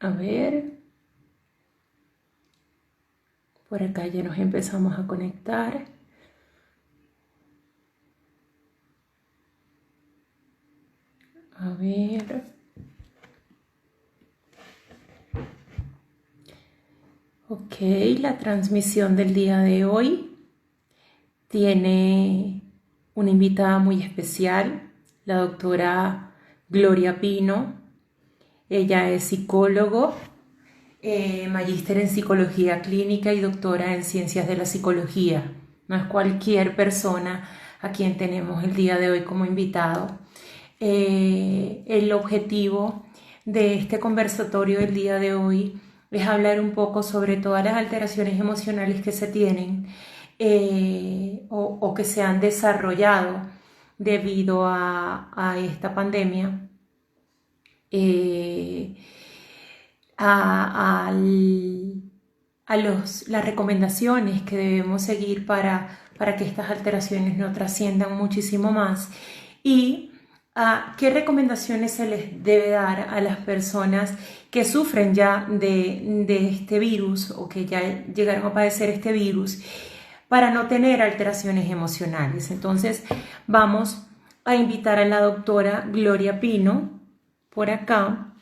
A ver, por acá ya nos empezamos a conectar. A ver. Ok, la transmisión del día de hoy tiene una invitada muy especial, la doctora Gloria Pino. Ella es psicólogo, magíster en psicología clínica y doctora en ciencias de la psicología. No es cualquier persona a quien tenemos el día de hoy como invitado. El objetivo de este conversatorio del día de hoy es hablar un poco sobre todas las alteraciones emocionales que se tienen o que se han desarrollado debido a esta pandemia, eh, a, al- las recomendaciones que debemos seguir para que estas alteraciones no trasciendan muchísimo más y qué recomendaciones se les debe dar a las personas que sufren ya de este virus o que ya llegaron a padecer este virus para no tener alteraciones emocionales. Entonces vamos a invitar a la doctora Gloria Pino por acá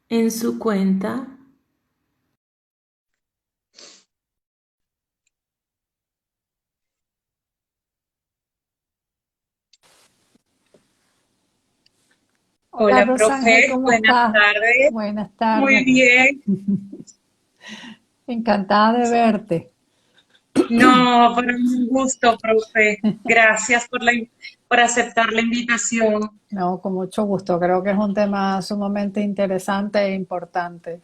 en su cuenta. Hola Hola, Rosángel, profe, ¿cómo buenas estás? tardes. Buenas Muy tardes. bien. Encantada de verte. No, para mí un gusto, profe. Gracias por aceptar la invitación. No, con mucho gusto. Creo que es un tema sumamente interesante e importante.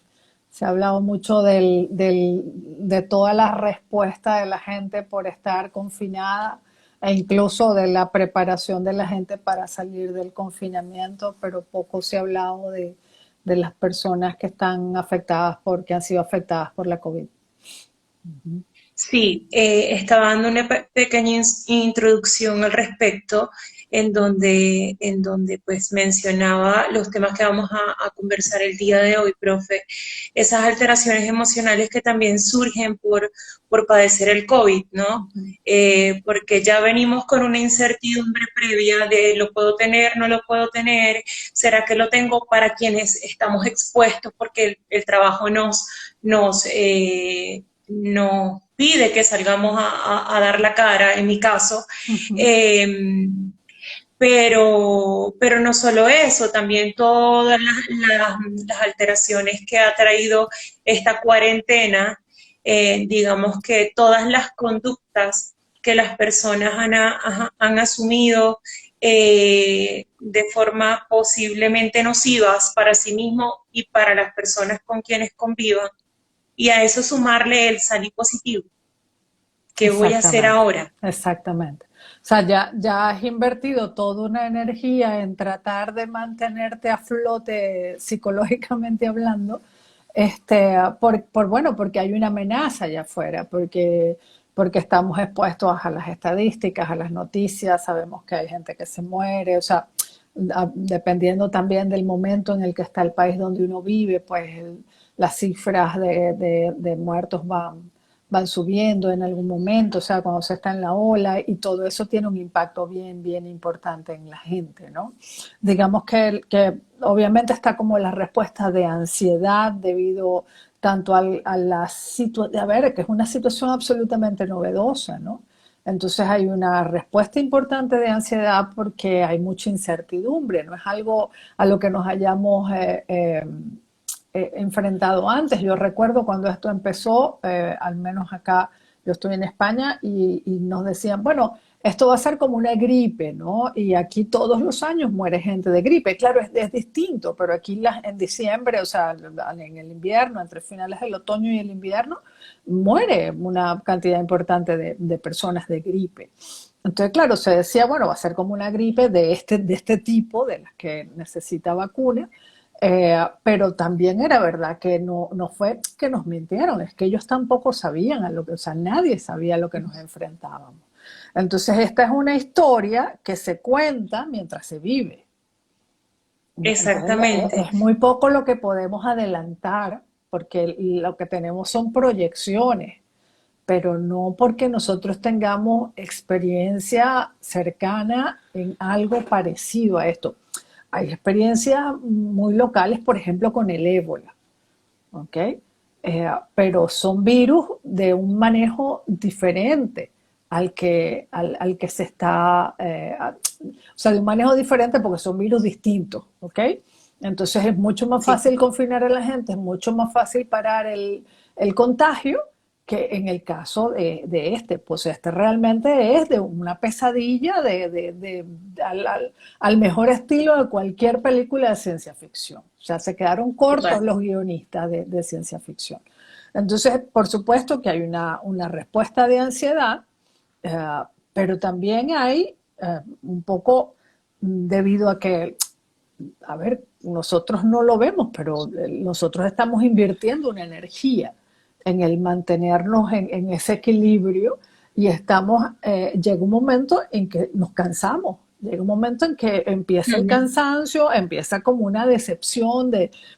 Se ha hablado mucho de toda la respuesta de la gente por estar confinada e incluso de la preparación de la gente para salir del confinamiento, pero poco se ha hablado de las personas que están afectadas que han sido afectadas por la COVID. Sí, estaba dando una pequeña introducción al respecto, en donde pues mencionaba los temas que vamos a conversar el día de hoy, profe. Esas alteraciones emocionales que también surgen por padecer el COVID, ¿no? Porque ya venimos con una incertidumbre previa de lo puedo tener, no lo puedo tener, será que lo tengo para quienes estamos expuestos porque el trabajo nos pide que salgamos a dar la cara, en mi caso. Ujú. Eh, pero no solo eso, también todas las alteraciones que ha traído esta cuarentena, digamos que todas las conductas que las personas han asumido de forma posiblemente nocivas para sí mismos y para las personas con quienes convivan, y a eso sumarle el salir positivo. ¿Qué voy a hacer Exactamente, ahora? exactamente. O sea, ya has invertido toda una energía en tratar de mantenerte a flote psicológicamente hablando, bueno, porque hay una amenaza allá afuera, porque estamos expuestos a las estadísticas, a las noticias, sabemos que hay gente que se muere, o sea, dependiendo también del momento en el que está el país donde uno vive, pues las cifras de muertos van subiendo en algún momento, o sea, cuando se está en la ola, y todo eso tiene un impacto bien, bien importante en la gente, ¿no? Digamos que obviamente está como la respuesta de ansiedad debido tanto a la situación, a ver, que es una situación absolutamente novedosa, ¿no? Entonces hay una respuesta importante de ansiedad porque hay mucha incertidumbre, no es algo a lo que nos hayamos enfrentado antes. Yo recuerdo cuando esto empezó, al menos acá, yo estoy en España y nos decían, bueno, esto va a ser como una gripe, ¿no? Y aquí todos los años muere gente de gripe. Claro, es distinto, pero aquí en diciembre, o sea, en el invierno, entre finales del otoño y el invierno, muere una cantidad importante de personas de gripe. Entonces, claro, se decía, bueno, va a ser como una gripe de este tipo, de las que necesita vacuna, pero también era verdad que no fue que nos mintieron, es que ellos tampoco sabían a lo que, o sea, nadie sabía a lo que nos enfrentábamos. Entonces, esta es una historia que se cuenta mientras se vive. Entonces, Exactamente. es muy poco lo que podemos adelantar, porque lo que tenemos son proyecciones, pero no porque nosotros tengamos experiencia cercana en algo parecido a esto. Hay experiencias muy locales, por ejemplo, con el ébola, ¿ok? Pero son virus de un manejo diferente al que se está, o sea, de un manejo diferente porque son virus distintos, ¿ok? Entonces es mucho más Sí, fácil confinar a la gente, es mucho más fácil parar el contagio que en el caso de este, pues este realmente es de una pesadilla al mejor estilo de cualquier película de ciencia ficción. O sea, se quedaron cortos total. los guionistas de ciencia ficción. Entonces, por supuesto que hay una respuesta de ansiedad, eh, pero también hay un poco debido a que, a ver, nosotros no lo vemos, pero nosotros estamos invirtiendo una energía en el mantenernos en ese equilibrio y llega un momento en que nos cansamos, llega un momento en que empieza el Ujú. cansancio, empieza como una decepción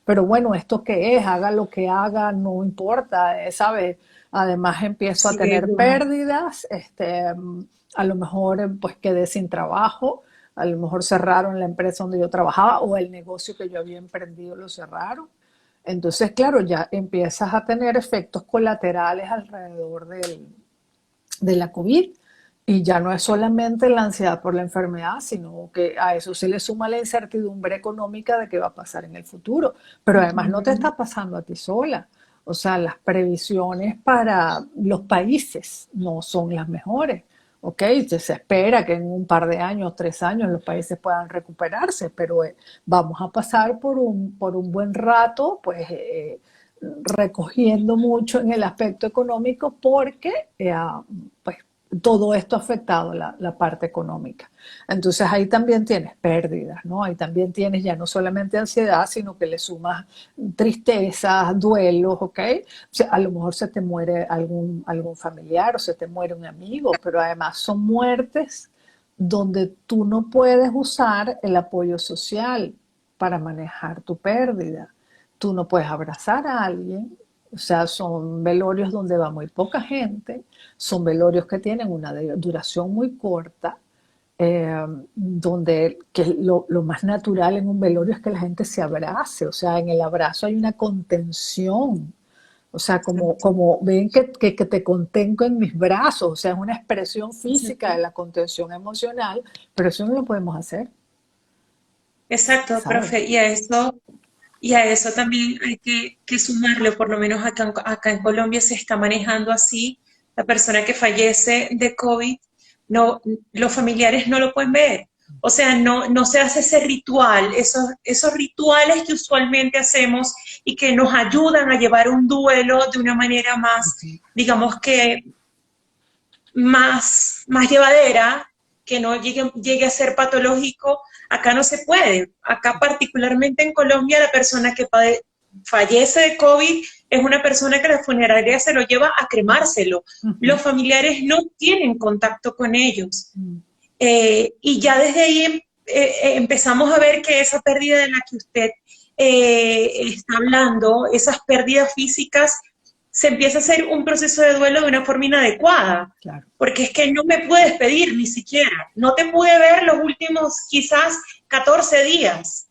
pero bueno, ¿esto qué es? Haga lo que haga, no importa, ¿sabes? Además empiezo a Sí, tener igual. pérdidas, a lo mejor pues quedé sin trabajo, a lo mejor cerraron la empresa donde yo trabajaba o el negocio que yo había emprendido lo cerraron. Entonces, claro, ya empiezas a tener efectos colaterales alrededor de la COVID y ya no es solamente la ansiedad por la enfermedad, sino que a eso se le suma la incertidumbre económica de qué va a pasar en el futuro. Pero además no te Ujú. está pasando a ti sola. O sea, las previsiones para los países no son las mejores. Ok, se espera que en un par de años, 3 años, los países puedan recuperarse, pero vamos a pasar por un buen rato, pues recogiendo mucho en el aspecto económico porque pues, todo esto ha afectado la parte económica. Entonces ahí también tienes pérdidas, ¿no? Ahí también tienes ya no solamente ansiedad, sino que le sumas tristezas, duelos, ¿ok? O sea, a lo mejor se te muere algún familiar o se te muere un amigo, pero además son muertes donde tú no puedes usar el apoyo social para manejar tu pérdida. Tú no puedes abrazar a alguien, o sea, son velorios donde va muy poca gente, son velorios que tienen una duración muy corta, donde que lo más natural en un velorio es que la gente se abrace, o sea, en el abrazo hay una contención, o sea, como ven que te contengo en mis brazos, o sea, es una expresión física de la contención emocional, pero eso no lo podemos hacer, Exacto, ¿sabes? profe. Y a eso también hay que sumarle, por lo menos acá en Colombia se está manejando así, la persona que fallece de COVID, no, los familiares no lo pueden ver. O sea, no se hace ese ritual, esos rituales que usualmente hacemos y que nos ayudan a llevar un duelo de una manera más, digamos que más llevadera, que no llegue a ser patológico, acá no se puede. Acá particularmente en Colombia la persona que fallece de COVID es una persona que la funeraria se lo lleva a cremárselo. Los familiares no tienen contacto con ellos. Y ya desde ahí empezamos a ver que esa pérdida de la que usted está hablando, esas pérdidas físicas, se empieza a hacer un proceso de duelo de una forma inadecuada, Claro. porque es que no me puedes pedir ni siquiera, no te pude ver los últimos quizás 14 días.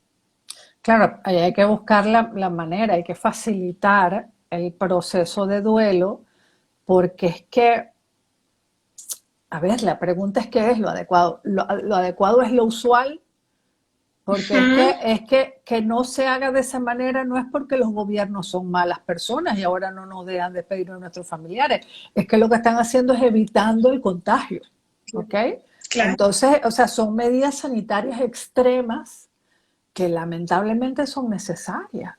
Claro, ahí hay que buscar la manera, hay que facilitar el proceso de duelo, porque es que, a ver, la pregunta es qué es lo adecuado. Lo adecuado es lo usual, porque Ujú. que no se haga de esa manera no es porque los gobiernos son malas personas y ahora no nos dejan despedir a nuestros familiares, es que lo que están haciendo es evitando el contagio, ¿ok? Claro, Entonces, o sea, son medidas sanitarias extremas que lamentablemente son necesarias.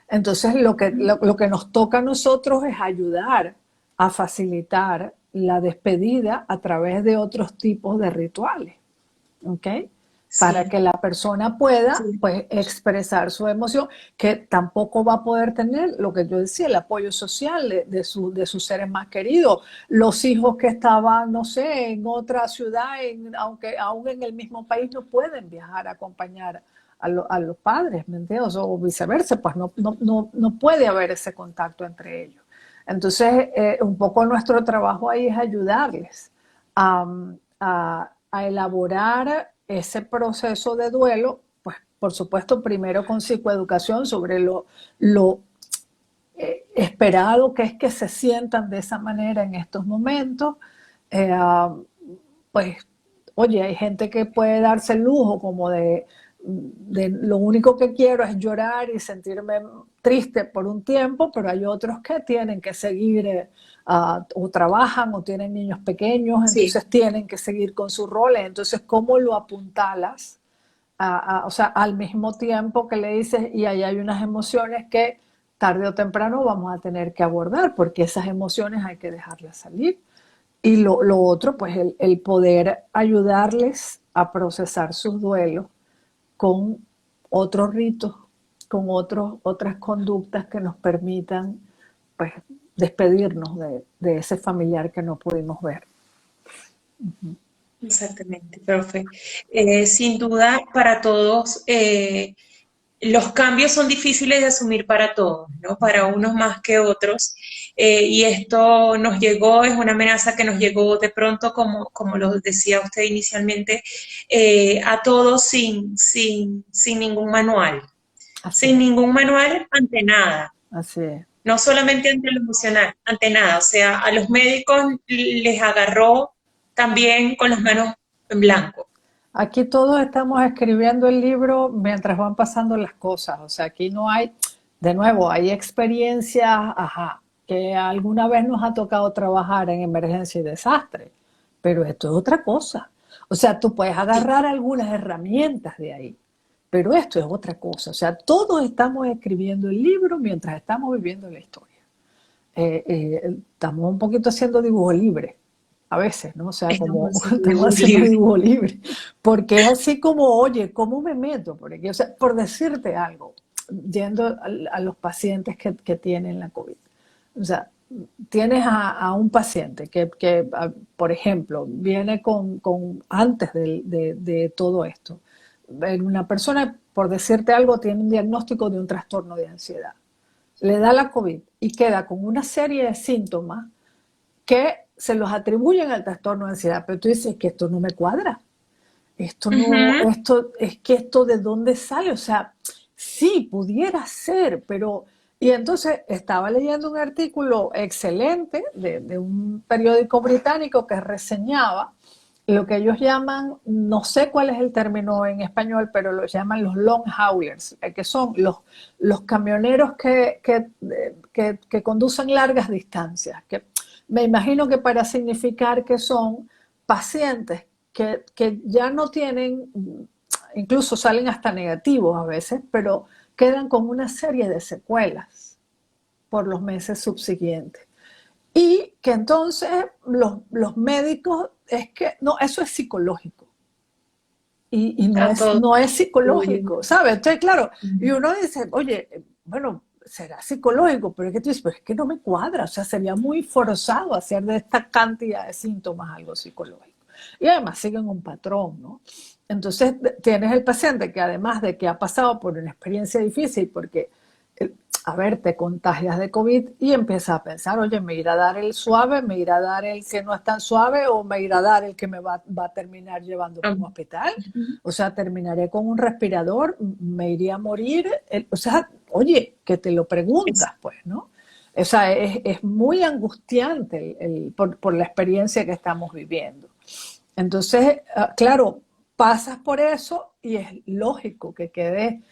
Entonces, lo que nos toca a nosotros es ayudar a facilitar la despedida a través de otros tipos de rituales. ¿Ok? para sí, que la persona pueda sí, pues expresar su emoción, que tampoco va a poder tener lo que yo decía, el apoyo social de sus seres más queridos, los hijos que estaban, no sé, en otra ciudad, aunque aún en el mismo país no pueden viajar a acompañar a los padres, ¿me entiendes? O viceversa, pues no puede haber ese contacto entre ellos. Entonces, un poco nuestro trabajo ahí es ayudarles a, a elaborar ese proceso de duelo, pues por supuesto primero con psicoeducación sobre lo esperado que es que se sientan de esa manera en estos momentos. Eh, pues, oye, hay gente que puede darse el lujo como de lo único que quiero es llorar y sentirme triste por un tiempo, pero hay otros que tienen que seguir o trabajan o tienen niños pequeños, sí. entonces tienen que seguir con sus roles. Entonces, ¿cómo lo apuntalas? O sea, al mismo tiempo que le dices, y ahí hay unas emociones que tarde o temprano vamos a tener que abordar, porque esas emociones hay que dejarlas salir. Y lo otro, pues el poder ayudarles a procesar sus duelos con otros ritos, con otras conductas que nos permitan pues, despedirnos de ese familiar que no pudimos ver. Exactamente, profe. Sin duda, para todos, los cambios son difíciles de asumir para todos, ¿no? Para unos más que otros. Y esto nos llegó, es una amenaza que nos llegó de pronto, como lo decía usted inicialmente, a todos sin ningún manual. Así Sin es, ningún manual ante nada. así es. No solamente ante lo emocional, ante nada. O sea, a los médicos les agarró también con las manos en blanco. Aquí todos estamos escribiendo el libro mientras van pasando las cosas. O sea, aquí no hay, de nuevo, hay experiencias, ajá, que alguna vez nos ha tocado trabajar en emergencia y desastre, pero esto es otra cosa. O sea, tú puedes Sí, agarrar algunas herramientas de ahí, pero esto es otra cosa. O sea, todos estamos escribiendo el libro mientras estamos viviendo la historia. Estamos un poquito haciendo dibujo libre a veces, ¿no? O sea, como estamos en estamos dibujo haciendo libre. dibujo libre, porque es así como, oye, ¿cómo me meto? Porque, o sea, por decirte algo, yendo a los pacientes que tienen la COVID. O sea, tienes a un paciente que, por ejemplo, viene antes de todo esto. Una persona, por decirte algo, tiene un diagnóstico de un trastorno de ansiedad. Le da la COVID y queda con una serie de síntomas que se los atribuyen al trastorno de ansiedad, pero tú dices que esto no me cuadra, esto no, Ujú. esto de dónde sale, o sea, sí, pudiera ser, pero... Y entonces estaba leyendo un artículo excelente de un periódico británico que reseñaba lo que ellos llaman, no sé cuál es el término en español, pero lo llaman los long haulers, que son los camioneros que conducen largas distancias, que me imagino que para significar que son pacientes que ya no tienen, incluso salen hasta negativos a veces, pero quedan con una serie de secuelas por los meses subsiguientes. Y que entonces los médicos, es que, no, eso es psicológico. Y A todos. no es psicológico, ¿sabes? Entonces, claro, y uno dice, oye, bueno, será psicológico, pero es que tú dices, pero es que no me cuadra, o sea, sería muy forzado hacer de esta cantidad de síntomas algo psicológico. Y además siguen un patrón, ¿no? Entonces tienes el paciente que además de que ha pasado por una experiencia difícil, porque, a ver, te contagias de COVID y empiezas a pensar, oye, me irá a dar el suave, me irá a dar el que no es tan suave o me irá a dar el que me va a terminar llevando a un hospital. O sea, terminaré con un respirador, me iría a morir. O sea, oye, que te lo preguntas, pues, ¿no? O sea, es muy angustiante por la experiencia que estamos viviendo. Entonces, claro, pasas por eso y es lógico que quedes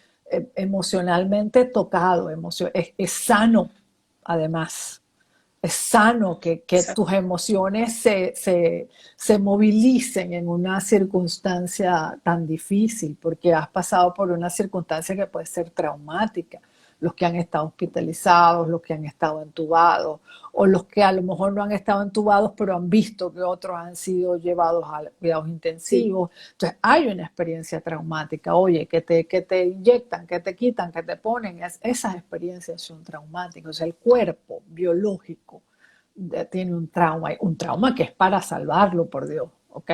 emocionalmente tocado, es sano, además. Es sano que tus emociones se movilicen en una circunstancia tan difícil, porque has pasado por una circunstancia que puede ser traumática. los que han estado hospitalizados, los que han estado entubados, o los que a lo mejor no han estado entubados, pero han visto que otros han sido llevados a cuidados Sí, intensivos. Entonces hay una experiencia traumática. Oye, que te inyectan, que te quitan, que te ponen, esas experiencias son traumáticas. O sea, el cuerpo biológico tiene un trauma que es para salvarlo, por Dios, ¿ok?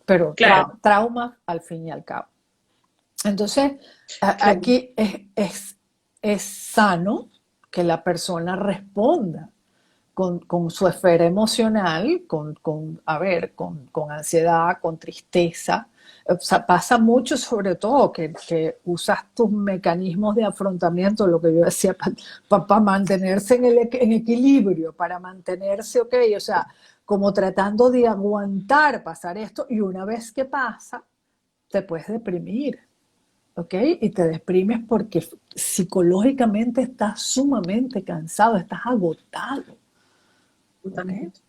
Pero claro, trauma al fin y al cabo. Entonces, claro. aquí es sano que la persona responda con su esfera emocional, con ansiedad, con tristeza. O sea, pasa mucho sobre todo que usas tus mecanismos de afrontamiento, lo que yo decía, para mantenerse en equilibrio, para mantenerse, ok, o sea, como tratando de aguantar pasar esto, y una vez que pasa, te puedes deprimir, ¿ok? Y te deprimes porque psicológicamente estás sumamente cansado, estás agotado, ¿ok? Absolutamente.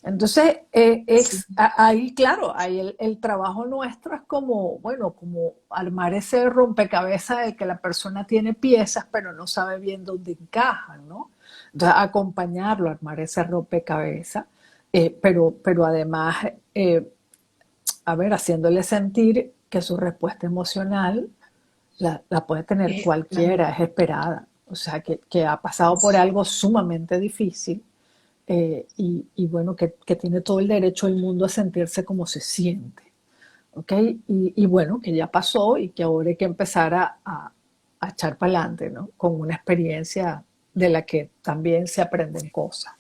Entonces, Sí, ahí, claro, ahí el trabajo nuestro es como, bueno, como armar ese rompecabezas de que la persona tiene piezas, pero no sabe bien dónde encajan, ¿no? Entonces, acompañarlo, armar ese rompecabezas, pero además, haciéndole sentir que su respuesta emocional la puede tener claro. cualquiera, es esperada. O sea, que ha pasado por algo sumamente difícil, y bueno, que tiene todo el derecho del mundo a sentirse como se siente. ¿Ok? Y bueno, que ya pasó y que ahora hay que empezar a echar para adelante, ¿no? Con una experiencia de la que también se aprenden cosas.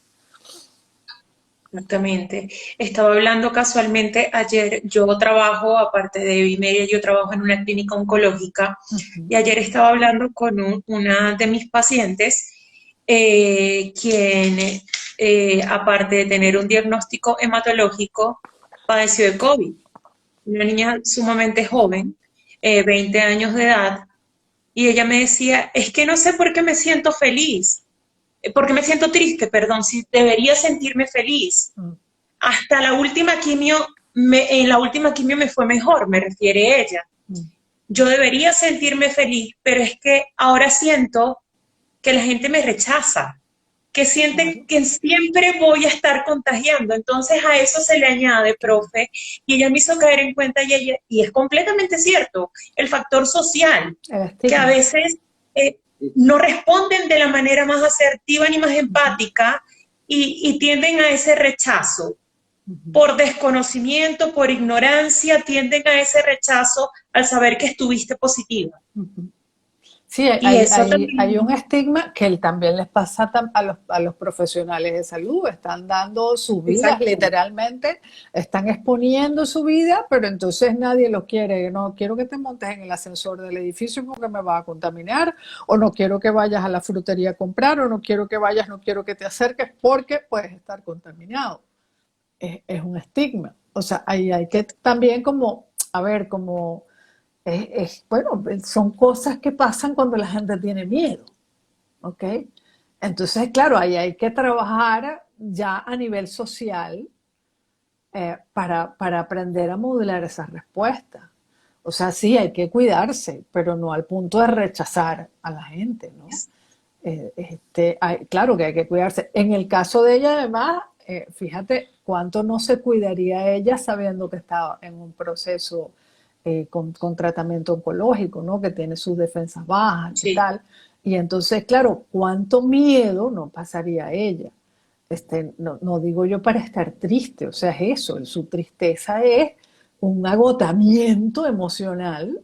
Exactamente. Estaba hablando casualmente ayer, yo trabajo, aparte de Vimedia, yo trabajo en una clínica oncológica Ujú. y ayer estaba hablando con una de mis pacientes, quien, aparte de tener un diagnóstico hematológico, padeció de COVID. Una niña sumamente joven, 20 años de edad, y ella me decía, es que no sé por qué me siento feliz, porque me siento triste, perdón, si debería sentirme feliz. Mm. Hasta la última quimio, en la última quimio me fue mejor, me refiere ella. Mm. Yo debería sentirme feliz, pero es que ahora siento que la gente me rechaza, que sienten Claro, que siempre voy a estar contagiando. Entonces a eso se le añade, claro. profe, y ella me hizo caer en cuenta, y es completamente cierto, el factor social, El que a estigma. veces eh, no responden de la manera más asertiva ni más Ujú. empática y tienden a ese rechazo Ujú. por desconocimiento, por ignorancia, tienden a ese rechazo al saber que estuviste positiva. Ujú. Sí, Y eso hay un también, estigma que también les pasa a los profesionales de salud. Están dando sus vidas, exacto, literalmente, están exponiendo su vida, pero entonces nadie los quiere. No quiero que te montes en el ascensor del edificio porque me va a contaminar, o no quiero que vayas a la frutería a comprar, o no quiero que vayas, no quiero que te acerques porque puedes estar contaminado. Es un estigma. O sea, ahí hay que también como, como bueno, son cosas que pasan cuando la gente tiene miedo, ¿ok? Entonces, claro, ahí hay que trabajar ya a nivel social, para aprender a modular esas respuestas. O sea, sí, hay que cuidarse, pero no al punto de rechazar a la gente, ¿no? Claro que hay que cuidarse. En el caso de ella, además, fíjate cuánto no se cuidaría ella sabiendo que estaba en un proceso, con tratamiento oncológico, ¿no? Que tiene sus defensas bajas y sí, tal. Y entonces, claro, cuánto miedo no pasaría a ella. No digo yo para estar triste, o sea, es eso, su tristeza es un agotamiento emocional,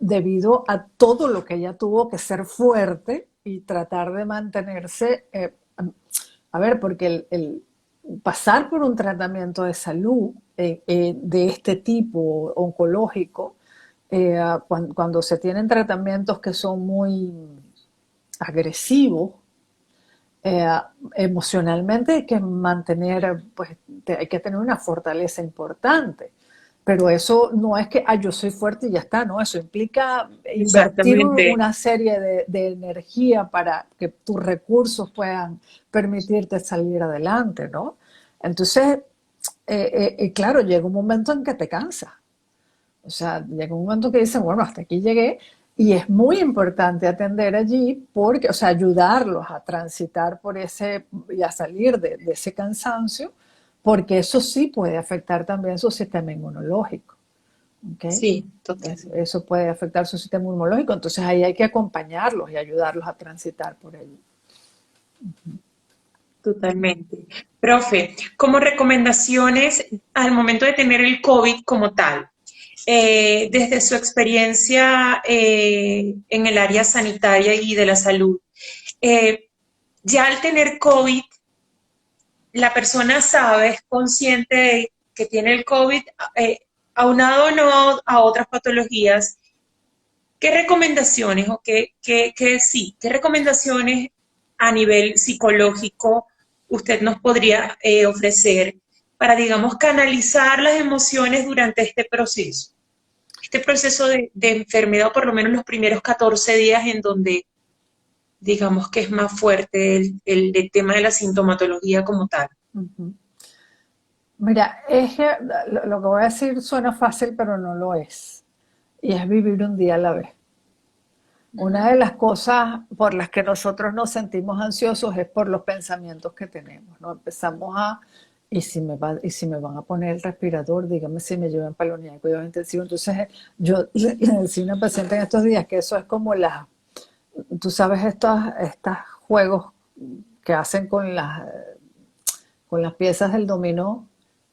debido a todo lo que ella tuvo que ser fuerte y tratar de mantenerse, porque pasar por un tratamiento de salud, de este tipo oncológico, cuando se tienen tratamientos que son muy agresivos, eh, emocionalmente hay que mantener, pues hay que tener una fortaleza importante. Pero eso no es que yo soy fuerte y ya está, no, eso implica invertir exactamente. una serie de energía para que tus recursos puedan permitirte salir adelante, ¿no? Entonces, claro, llega un momento en que te cansas. O sea, llega un momento que dicen, bueno, hasta aquí llegué. Y es muy importante atender allí porque, o sea, ayudarlos a transitar por ese y a salir de ese cansancio, porque eso sí puede afectar también su sistema inmunológico. ¿Okay? Sí, total. Eso puede afectar su sistema inmunológico, entonces ahí hay que acompañarlos y ayudarlos a transitar por ello. Totalmente. Profe, como recomendaciones al momento de tener el COVID como tal, desde su experiencia en el área sanitaria y de la salud, eh, ya al tener COVID, la persona sabe, es consciente de que tiene el COVID, aunado o no a otras patologías. ¿Qué recomendaciones o qué recomendaciones a nivel psicológico usted nos podría ofrecer para, digamos, canalizar las emociones durante este proceso? Este proceso de enfermedad, o por lo menos los primeros 14 días en donde, digamos, que es más fuerte el tema de la sintomatología como tal. Uh-huh. Mira, es que lo que voy a decir suena fácil, pero no lo es. Y es vivir un día a la vez. Una de las cosas por las que nosotros nos sentimos ansiosos es por los pensamientos que tenemos, ¿no? Empezamos a, y si me van a poner el respirador, dígame si me llevan para la unidad de cuidado intensivo. Entonces, yo le decía a una paciente en estos días que eso es como tú sabes, estos juegos que hacen con las piezas del dominó,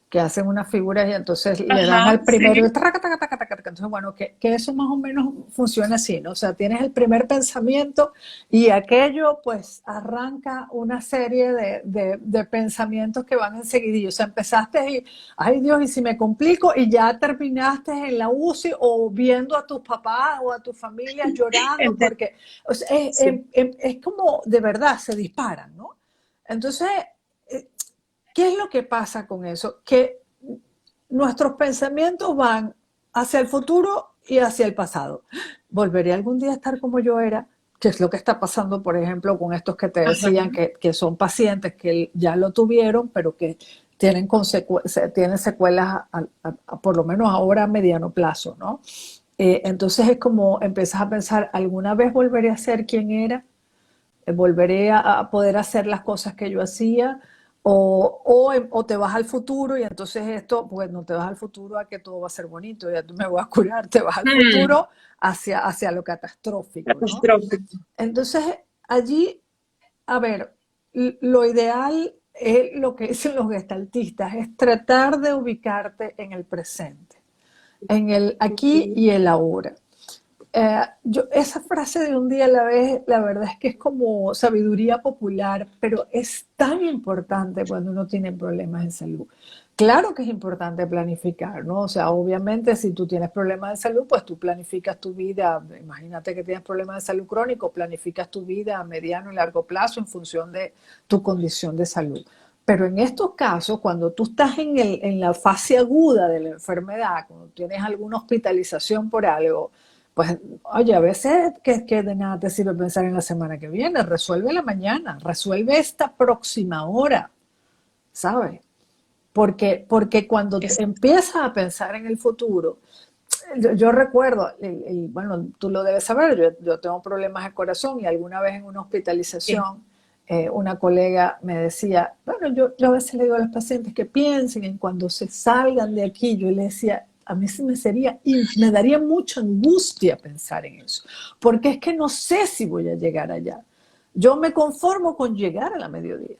que hacen unas figuras y entonces le dan Ajá, al primero sí. el traca, taca, taca, taca, taca. Entonces, bueno, que eso más o menos funciona así, ¿no? O sea, tienes el primer pensamiento y aquello pues arranca una serie de pensamientos que van enseguidillo. O sea, empezaste y, ay Dios, y si me complico, y ya terminaste en la UCI o viendo a tus papás o a tu familia llorando porque, o sea, Sí. es como de verdad se disparan, ¿no? Entonces, ¿qué es lo que pasa con eso? Que nuestros pensamientos van hacia el futuro y hacia el pasado. ¿Volveré algún día a estar como yo era? Que es lo que está pasando, por ejemplo, con estos que te Ajá. decían que son pacientes que ya lo tuvieron, pero que tienen secuelas por lo menos ahora a mediano plazo, ¿no? Entonces es como empiezas a pensar, ¿alguna vez volveré a ser quien era? ¿Volveré a poder hacer las cosas que yo hacía? O te vas al futuro y entonces esto, pues no te vas al futuro a que todo va a ser bonito, ya tú me voy a curar, te vas al Hmm, futuro hacia lo catastrófico, ¿no? catastrófico. Entonces allí, a ver, lo ideal es lo que dicen los gestaltistas, es tratar de ubicarte en el presente, en el aquí Ok. y el ahora. Esa frase de un día a la vez, la verdad es que es como sabiduría popular, pero es tan importante cuando uno tiene problemas de salud. Claro que es importante planificar, ¿no? O sea, obviamente si tú tienes problemas de salud, pues tú planificas tu vida. Imagínate que tienes problemas de salud crónico, planificas tu vida a mediano y largo plazo en función de tu condición de salud. Pero en estos casos, cuando tú estás en la fase aguda de la enfermedad, cuando tienes alguna hospitalización por algo, pues, oye, a veces que de nada te sirve pensar en la semana que viene, resuelve la mañana, resuelve esta próxima hora, ¿sabes? Porque cuando Es- empiezas a pensar en el futuro, yo recuerdo, bueno, tú lo debes saber, yo tengo problemas de corazón y alguna vez en una sí. hospitalización una colega me decía, bueno, yo a veces le digo a los pacientes que piensen en cuando se salgan de aquí, yo le decía, a mí se me daría mucha angustia pensar en eso, porque es que no sé si voy a llegar allá. Yo me conformo con llegar a la mediodía.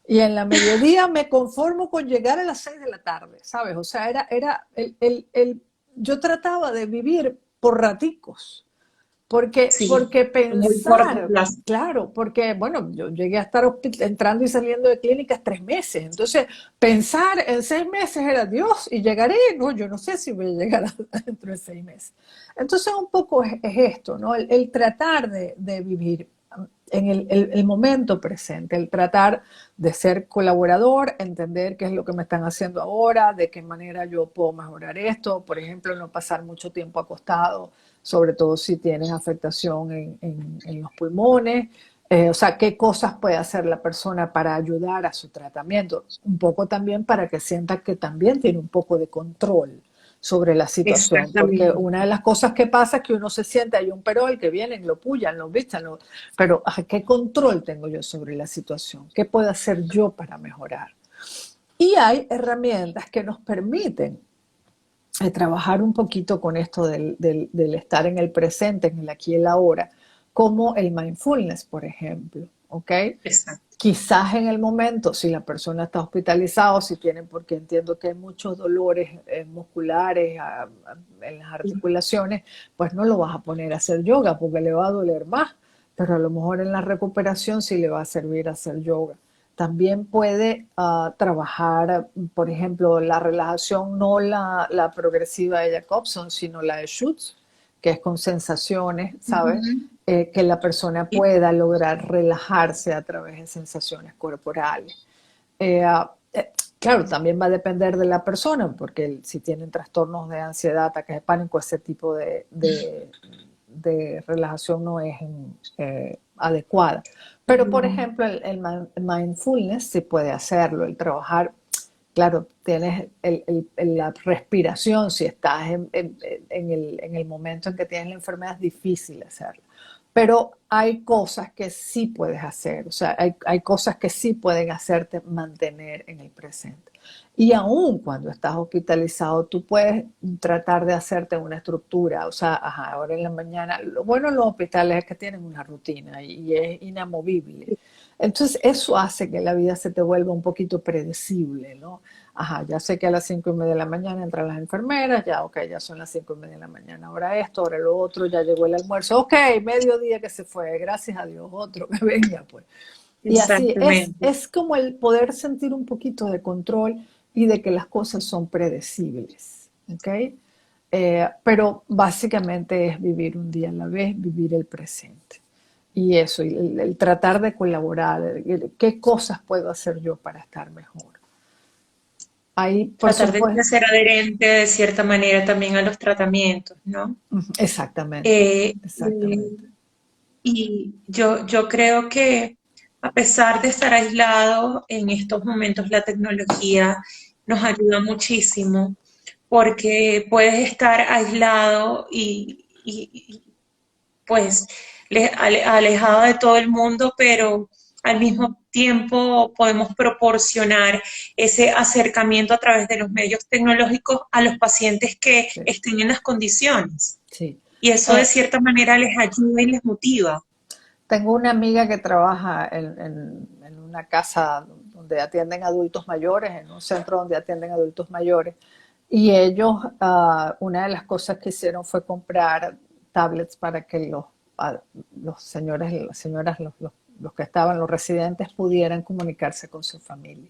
Y en la mediodía me conformo con llegar a las 6 de la tarde, ¿sabes? O sea, yo trataba de vivir por raticos, Sí, porque a muy corto pensar, plazo. claro, porque, bueno, yo llegué a estar entrando y saliendo de clínicas 3 meses, entonces pensar en 6 meses era Dios y llegaré, no, yo no sé si voy a llegar dentro de 6 meses. Entonces un poco es esto, ¿no? El tratar de vivir en el momento presente, el tratar de ser colaborador, entender qué es lo que me están haciendo ahora, de qué manera yo puedo mejorar esto, por ejemplo, no pasar mucho tiempo acostado, sobre todo si tienes afectación en los pulmones, o sea, qué cosas puede hacer la persona para ayudar a su tratamiento, un poco también para que sienta que también tiene un poco de control sobre la situación, porque exactamente. una de las cosas que pasa es que uno se siente, hay un perol que vienen, lo pullan, lo bichan, pero ¿qué control tengo yo sobre la situación? ¿Qué puedo hacer yo para mejorar? Y hay herramientas que nos permiten trabajar un poquito con esto del estar en el presente, en el aquí y el ahora, como el mindfulness, por ejemplo, ¿ok? Exacto. Quizás en el momento, si la persona está hospitalizada, si tienen, porque entiendo que hay muchos dolores musculares en las articulaciones, pues no lo vas a poner a hacer yoga porque le va a doler más, pero a lo mejor en la recuperación sí le va a servir hacer yoga. También puede trabajar, por ejemplo, la relajación, no la progresiva de Jacobson, sino la de Schutz, que es con sensaciones, ¿sabes? Ujú. Que la persona Sí, pueda lograr relajarse a través de sensaciones corporales. Eh, claro, también va a depender de la persona, porque si tienen trastornos de ansiedad, ataques de pánico, ese tipo de relajación no es adecuada. Pero, por ejemplo, el mindfulness sí puede hacerlo, el trabajar, claro, tienes la respiración, si estás en el momento en que tienes la enfermedad, es difícil hacerlo. Pero hay cosas que sí puedes hacer, o sea, hay cosas que sí pueden hacerte mantener en el presente. Y aún cuando estás hospitalizado, tú puedes tratar de hacerte una estructura, o sea, ajá, ahora en la mañana, lo bueno en los hospitales es que tienen una rutina y es inamovible. Entonces, eso hace que la vida se te vuelva un poquito predecible, ¿no? Ajá, ya sé que a las 5:30 de la mañana entran las enfermeras, ya, ok, ya son las 5:30 de la mañana, ahora esto, ahora lo otro, ya llegó el almuerzo, ok, mediodía que se fue, gracias a Dios, otro que venga, pues. Y así exactamente. es como el poder sentir un poquito de control y de que las cosas son predecibles, ¿ok? Pero básicamente es vivir un día a la vez, vivir el presente. Y eso, y el tratar de colaborar, qué cosas puedo hacer yo para estar mejor. Ahí, por Tratar de supuesto, ser adherente de cierta manera también a los tratamientos, ¿no? exactamente, Eh, exactamente. y yo creo que a pesar de estar aislados, en estos momentos la tecnología nos ayuda muchísimo porque puedes estar aislado y, pues alejado de todo el mundo, pero al mismo tiempo podemos proporcionar ese acercamiento a través de los medios tecnológicos a los pacientes que Sí, estén en las condiciones. sí. Y eso de Eh, cierta manera les ayuda y les motiva. Tengo una amiga que trabaja en una casa donde atienden adultos mayores, en un centro donde atienden adultos mayores, y ellos, una de las cosas que hicieron fue comprar tablets para que los señores, las señoras, los que estaban, los residentes, pudieran comunicarse con su familia.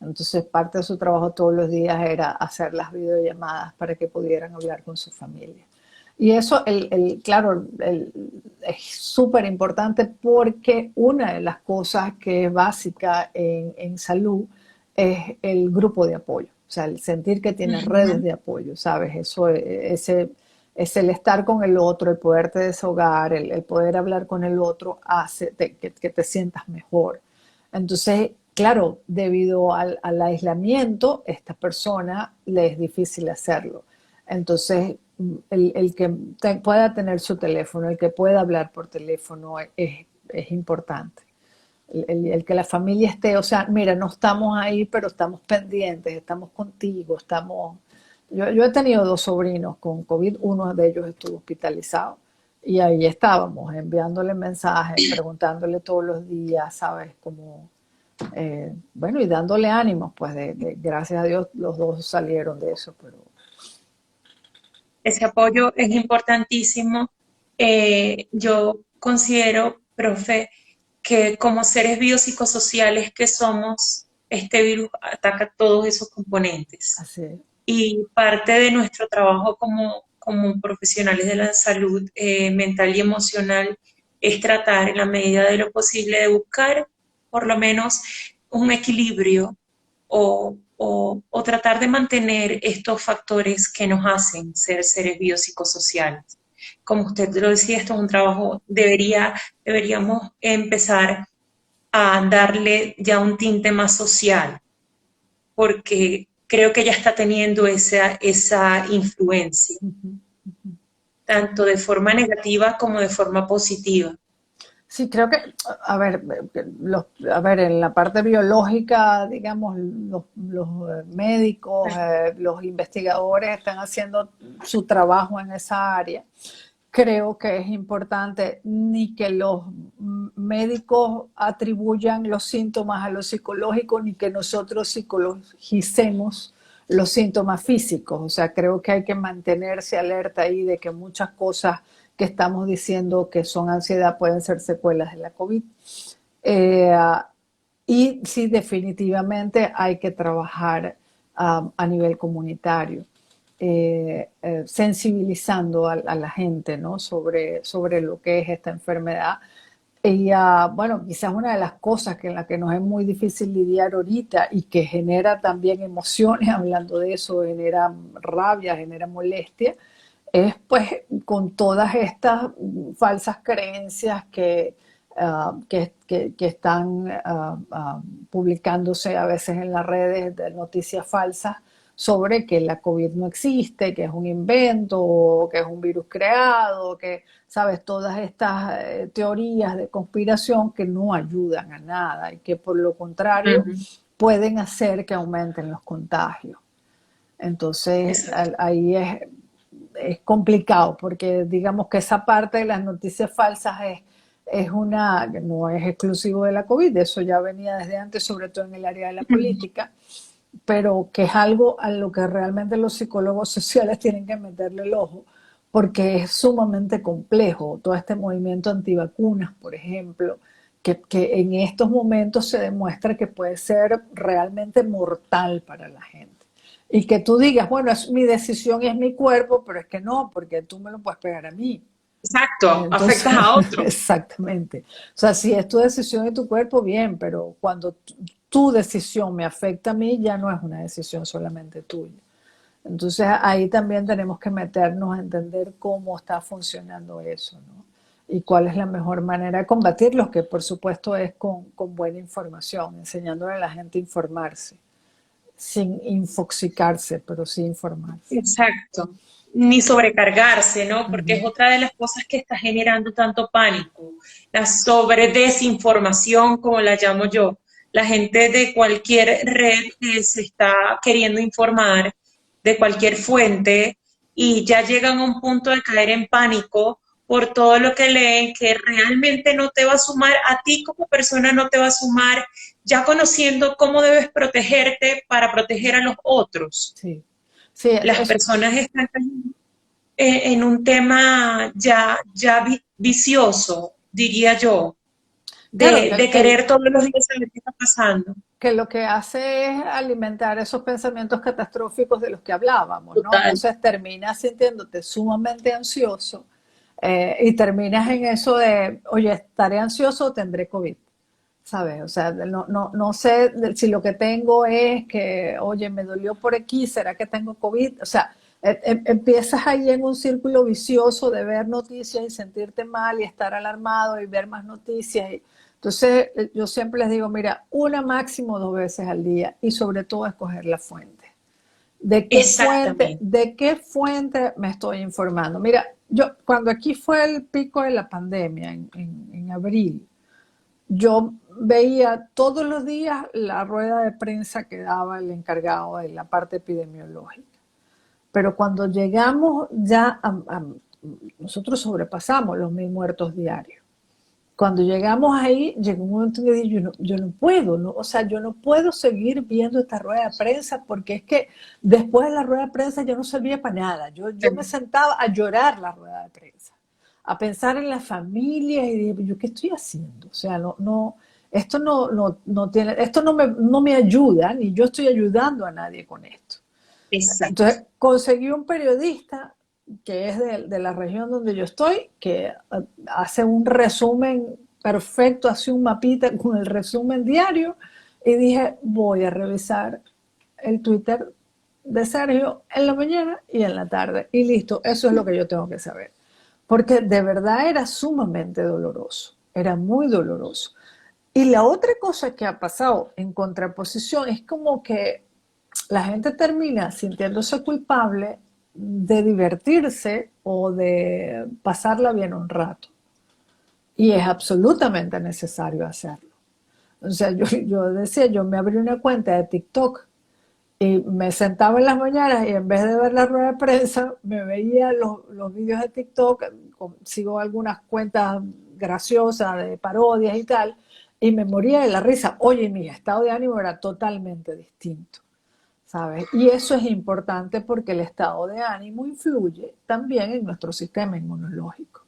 Entonces, parte de su trabajo todos los días era hacer las videollamadas para que pudieran hablar con su familia. Y eso, claro, es súper importante porque una de las cosas que es básica en salud es el grupo de apoyo. O sea, el sentir que tienes redes Ujú. de apoyo, ¿sabes? Eso es el estar con el otro, el poderte desahogar, el poder hablar con el otro hace que te sientas mejor. Entonces, claro, debido al aislamiento, esta persona le es difícil hacerlo. Entonces, el que pueda tener su teléfono, el que pueda hablar por teléfono es importante. El que la familia esté, o sea, mira, no estamos ahí, pero estamos pendientes, estamos contigo, estamos... Yo he tenido dos sobrinos con COVID, uno de ellos estuvo hospitalizado y ahí estábamos, enviándole mensajes, preguntándole todos los días, ¿sabes? Como, bueno, y dándole ánimos, pues gracias a Dios los dos salieron de eso, pero Ese apoyo es importantísimo. Yo considero, profe, que como seres biopsicosociales que somos, este virus ataca todos esos componentes. así, Y parte de nuestro trabajo como profesionales de la salud mental y emocional es tratar en la medida de lo posible de buscar por lo menos un equilibrio o tratar de mantener estos factores que nos hacen ser seres biopsicosociales. Como usted lo decía, esto es un trabajo, deberíamos empezar a darle ya un tinte más social, porque creo que ya está teniendo esa influencia, tanto de forma negativa como de forma positiva. Sí, creo que, a ver, a ver, en la parte biológica, digamos, los médicos, los investigadores están haciendo su trabajo en esa área. Creo que es importante ni que los médicos atribuyan los síntomas a lo psicológico, ni que nosotros psicologicemos los síntomas físicos. O sea, creo que hay que mantenerse alerta ahí de que muchas cosas que estamos diciendo que son ansiedad pueden ser secuelas de la COVID. Y sí, definitivamente hay que trabajar a nivel comunitario. Sensibilizando a la gente, ¿no? sobre lo que es esta enfermedad. Y bueno, quizás una de las cosas en la que nos es muy difícil lidiar ahorita y que genera también emociones, hablando de eso, genera rabia, genera molestia, es pues con todas estas falsas creencias que están publicándose a veces en las redes de noticias falsas sobre que la COVID no existe, que es un invento, que es un virus creado, que, sabes, todas estas teorías de conspiración que no ayudan a nada y que por lo contrario pueden hacer que aumenten los contagios. Entonces, ahí es complicado porque digamos que esa parte de las noticias falsas no es exclusivo de la COVID, eso ya venía desde antes, sobre todo en el área de la política, pero que es algo a lo que realmente los psicólogos sociales tienen que meterle el ojo, porque es sumamente complejo. Todo este movimiento antivacunas, por ejemplo, que en estos momentos se demuestra que puede ser realmente mortal para la gente. Y que tú digas, bueno, es mi decisión y es mi cuerpo, pero es que no, porque tú me lo puedes pegar a mí. Exacto, Entonces, afectas a otro. exactamente. O sea, si es tu decisión y tu cuerpo, bien, pero cuando tu decisión me afecta a mí, ya no es una decisión solamente tuya. Entonces ahí también tenemos que meternos a entender cómo está funcionando eso, ¿no? Y cuál es la mejor manera de combatirlos, que por supuesto es con buena información, enseñándole a la gente a informarse, sin infoxicarse, pero sí informarse. Exacto. Ni sobrecargarse, ¿no? Porque es otra de las cosas que está generando tanto pánico, la sobredesinformación, como la llamo yo. La gente de cualquier red que se está queriendo informar, de cualquier fuente, y ya llegan a un punto de caer en pánico por todo lo que leen, que realmente no te va a sumar a ti como persona, no te va a sumar, ya conociendo cómo debes protegerte para proteger a los otros. Sí, sí, Las personas están en un tema ya vicioso, diría yo, claro de querer todos los días saber qué está pasando. que lo que hace es alimentar esos pensamientos catastróficos de los que hablábamos, ¿no? Total. Entonces terminas sintiéndote sumamente ansioso y terminas en eso de, oye, ¿estaré ansioso o tendré COVID? ¿Sabes? O sea, no sé si lo que tengo es que, oye, me dolió por aquí, ¿será que tengo COVID? O sea, empiezas ahí en un círculo vicioso de ver noticias y sentirte mal y estar alarmado y ver más noticias. Entonces, yo siempre les digo, mira, una máximo 2 veces al día y sobre todo escoger la fuente. ¿De qué fuente me estoy informando? Mira, yo cuando aquí fue el pico de la pandemia en abril, yo veía todos los días la rueda de prensa que daba el encargado de la parte epidemiológica. Pero cuando llegamos ya nosotros sobrepasamos los 1.000 muertos diarios. Cuando llegamos ahí, llegó un momento en que dije, yo no puedo, ¿no? O sea, yo no puedo seguir viendo esta rueda de prensa porque es que después de la rueda de prensa yo no servía para nada. Yo me sentaba a llorar la rueda de prensa, a pensar en la familia y dije, ¿yo qué estoy haciendo? O sea, esto no me ayuda, ni yo estoy ayudando a nadie con esto. Exacto. Entonces conseguí un periodista que es de la región donde yo estoy, que hace un resumen perfecto, hace un mapita con el resumen diario, y dije, voy a revisar el Twitter de Sergio en la mañana y en la tarde, y listo, eso es lo que yo tengo que saber. Porque de verdad era sumamente doloroso, era muy doloroso. Y la otra cosa que ha pasado en contraposición es como que la gente termina sintiéndose culpable de divertirse o de pasarla bien un rato. Y es absolutamente necesario hacerlo. O sea, yo decía, yo me abrí una cuenta de TikTok y me sentaba en las mañanas y en vez de ver la rueda de prensa, me veía los vídeos de TikTok, sigo algunas cuentas graciosas de parodias y tal, y me moría de la risa. Oye, mi estado de ánimo era totalmente distinto, ¿sabes? Y eso es importante porque el estado de ánimo influye también en nuestro sistema inmunológico.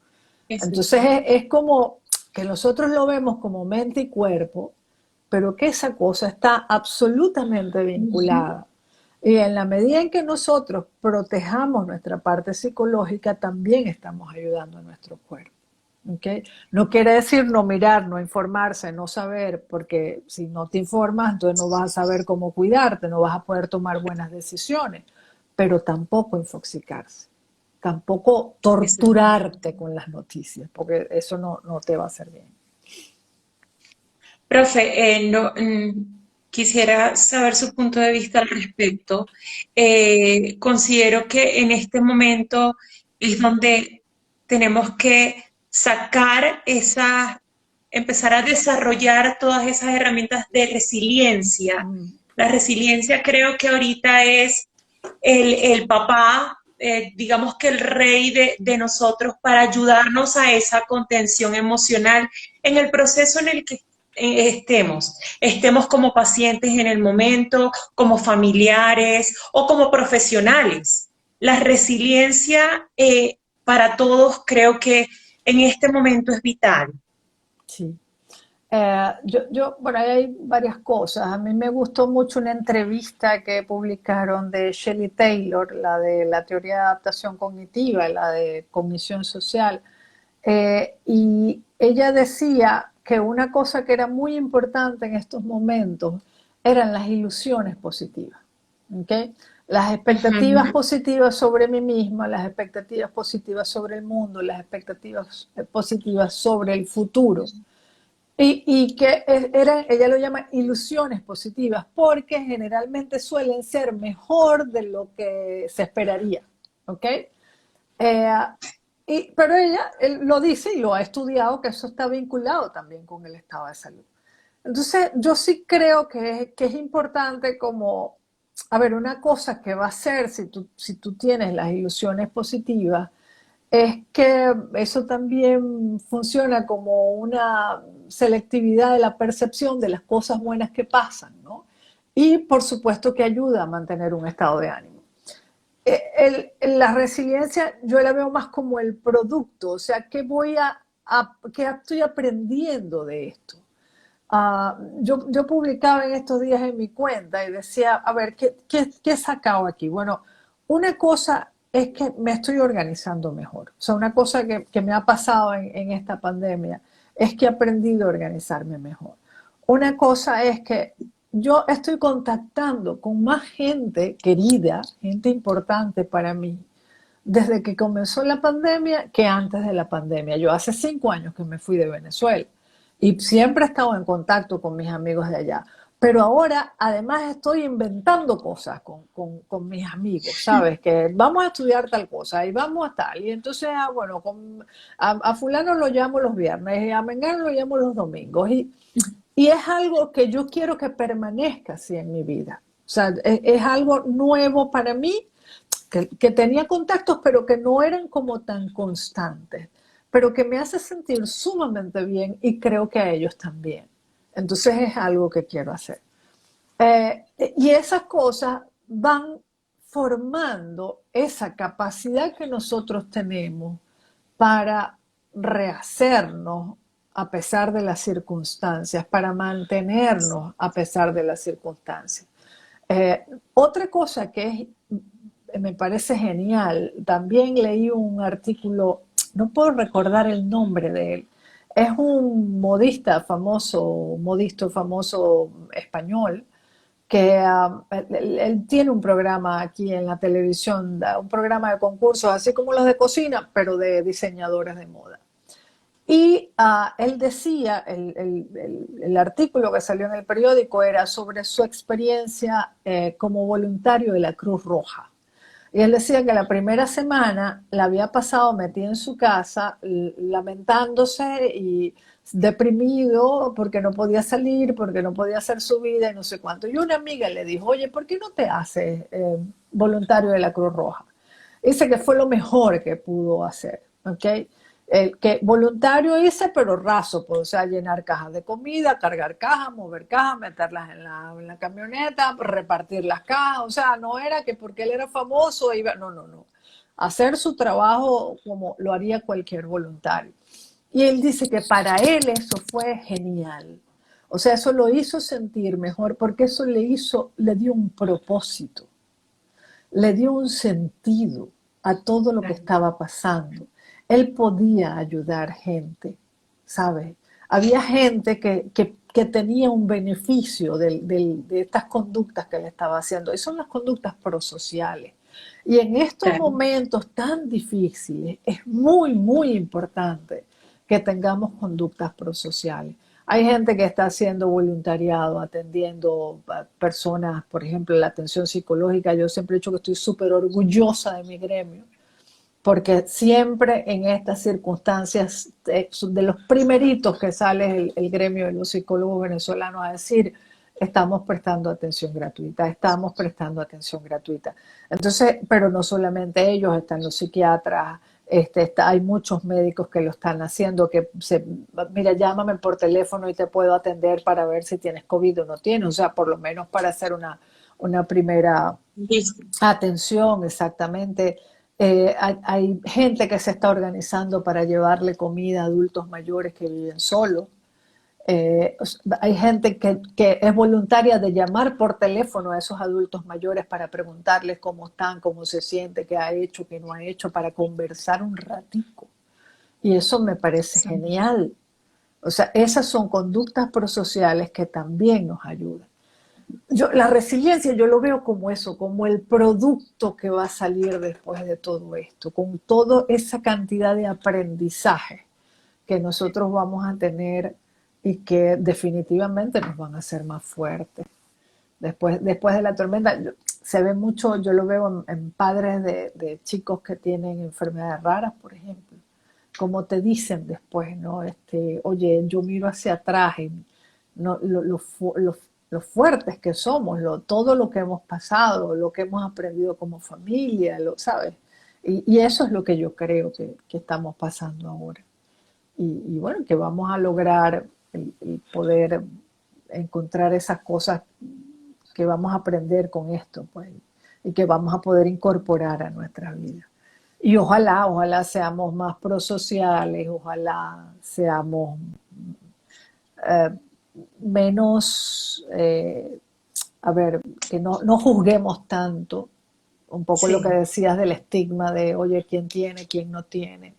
Entonces Exacto. es como que nosotros lo vemos como mente y cuerpo, pero que esa cosa está absolutamente Ujú. vinculada. Y en la medida en que nosotros protejamos nuestra parte psicológica, también estamos ayudando a nuestro cuerpo. ¿Okay? No quiere decir no mirar, no informarse, no saber, porque si no te informas, entonces no vas a saber cómo cuidarte, no vas a poder tomar buenas decisiones, pero tampoco infoxicarse, tampoco Exactamente. torturarte con las noticias, porque eso no te va a hacer bien. Profe, quisiera saber su punto de vista al respecto. Considero que en este momento es donde tenemos que sacar empezar a desarrollar todas esas herramientas de resiliencia. Mm, La resiliencia creo que ahorita es el papá, digamos que el rey de nosotros para ayudarnos a esa contención emocional en el proceso en el que estemos como pacientes en el momento, como familiares o como profesionales. La resiliencia para todos creo que en este momento es vital. sí. Bueno, ahí hay varias cosas. A mí me gustó mucho una entrevista que publicaron de Shelley Taylor, la de la teoría de adaptación cognitiva, la de cognición social. Y ella decía que una cosa que era muy importante en estos momentos eran las ilusiones positivas. ¿Okay? Las expectativas Ujú. positivas sobre mí misma, las expectativas positivas sobre el mundo, las expectativas positivas sobre el futuro. Y que ella lo llama ilusiones positivas, porque generalmente suelen ser mejor de lo que se esperaría. ¿Ok? Eh, pero él lo dice y lo ha estudiado, que eso está vinculado también con el estado de salud. Entonces, yo sí creo que es importante como, a ver, una cosa que va a ser si tú tienes las ilusiones positivas, es que eso también funciona como una selectividad de la percepción de las cosas buenas que pasan, ¿no? Y por supuesto que ayuda a mantener un estado de ánimo. La resiliencia yo la veo más como el producto, o sea, ¿qué estoy aprendiendo de esto? Yo publicaba en estos días en mi cuenta y decía, a ver, ¿qué he sacado aquí? Bueno, una cosa es que me estoy organizando mejor. O sea, una cosa que me ha pasado en esta pandemia es que he aprendido a organizarme mejor. Una cosa es que yo estoy contactando con más gente querida, gente importante para mí, desde que comenzó la pandemia que antes de la pandemia. Yo hace 5 años que me fui de Venezuela y siempre he estado en contacto con mis amigos de allá. Pero ahora además estoy inventando cosas con mis amigos, ¿sabes? Que vamos a estudiar tal cosa y vamos a tal. Y entonces, bueno, a fulano lo llamo los viernes y a Mengano lo llamo los domingos. Y es algo que yo quiero que permanezca así en mi vida. O sea, es algo nuevo para mí, que tenía contactos, pero que no eran como tan constantes, pero que me hace sentir sumamente bien y creo que a ellos también. Entonces es algo que quiero hacer. Y esas cosas van formando esa capacidad que nosotros tenemos para rehacernos a pesar de las circunstancias, para mantenernos a pesar de las circunstancias. Otra cosa me parece genial, también leí un artículo, no puedo recordar el nombre de él, es un modisto famoso español, que él tiene un programa aquí en la televisión, un programa de concursos, así como los de cocina, pero de diseñadores de moda. Y él decía, el artículo que salió en el periódico era sobre su experiencia como voluntario de la Cruz Roja. Y él decía que la primera semana la había pasado metida en su casa, lamentándose y deprimido porque no podía salir, porque no podía hacer su vida y no sé cuánto. Y una amiga le dijo, oye, ¿por qué no te haces voluntario de la Cruz Roja? Dice que fue lo mejor que pudo hacer, ¿ok? Que voluntario hice, pero raso, pues, o sea, llenar cajas de comida, cargar cajas, mover cajas, meterlas en la camioneta, repartir las cajas, o sea, no era que porque él era famoso iba, no, no, no. Hacer su trabajo como lo haría cualquier voluntario. Y él dice que para él eso fue genial. O sea, eso lo hizo sentir mejor porque eso le dio un propósito, le dio un sentido a todo lo que estaba pasando. Él podía ayudar gente, ¿sabes? Había gente que tenía un beneficio de estas conductas que él estaba haciendo. Y son las conductas prosociales. Y en estos Claro. momentos tan difíciles es muy, muy importante que tengamos conductas prosociales. Hay gente que está haciendo voluntariado, atendiendo a personas, por ejemplo, la atención psicológica. Yo siempre he dicho que estoy súper orgullosa de mi gremio, porque siempre en estas circunstancias, de los primeritos que sale el gremio de los psicólogos venezolanos a decir, estamos prestando atención gratuita, estamos prestando atención gratuita. Entonces, pero no solamente ellos, están los psiquiatras, hay muchos médicos que lo están haciendo, mira, llámame por teléfono y te puedo atender para ver si tienes COVID o no tienes, o sea, por lo menos para hacer una primera Listo. atención, exactamente. Hay gente que se está organizando para llevarle comida a adultos mayores que viven solos. Hay gente que es voluntaria de llamar por teléfono a esos adultos mayores para preguntarles cómo están, cómo se siente, qué ha hecho, qué no ha hecho, para conversar un ratico. Y eso me parece Sí. genial. O sea, esas son conductas prosociales que también nos ayudan. La resiliencia yo lo veo como eso, como el producto que va a salir después de todo esto, con toda esa cantidad de aprendizaje que nosotros vamos a tener y que definitivamente nos van a hacer más fuertes. Después de la tormenta, se ve mucho, yo lo veo en padres de chicos que tienen enfermedades raras, por ejemplo, como te dicen después, ¿no? Oye, yo miro hacia atrás y no, lo fuertes que somos, todo lo que hemos pasado, lo que hemos aprendido como familia, ¿sabes? Y eso es lo que yo creo que estamos pasando ahora. Y bueno, que vamos a lograr el poder encontrar esas cosas que vamos a aprender con esto, pues, y que vamos a poder incorporar a nuestra vida. Y ojalá seamos más prosociales, ojalá seamos eh, menos, a ver, que no juzguemos tanto, un poco lo que Sí. decías del estigma de, oye, ¿quién tiene, quién no tiene?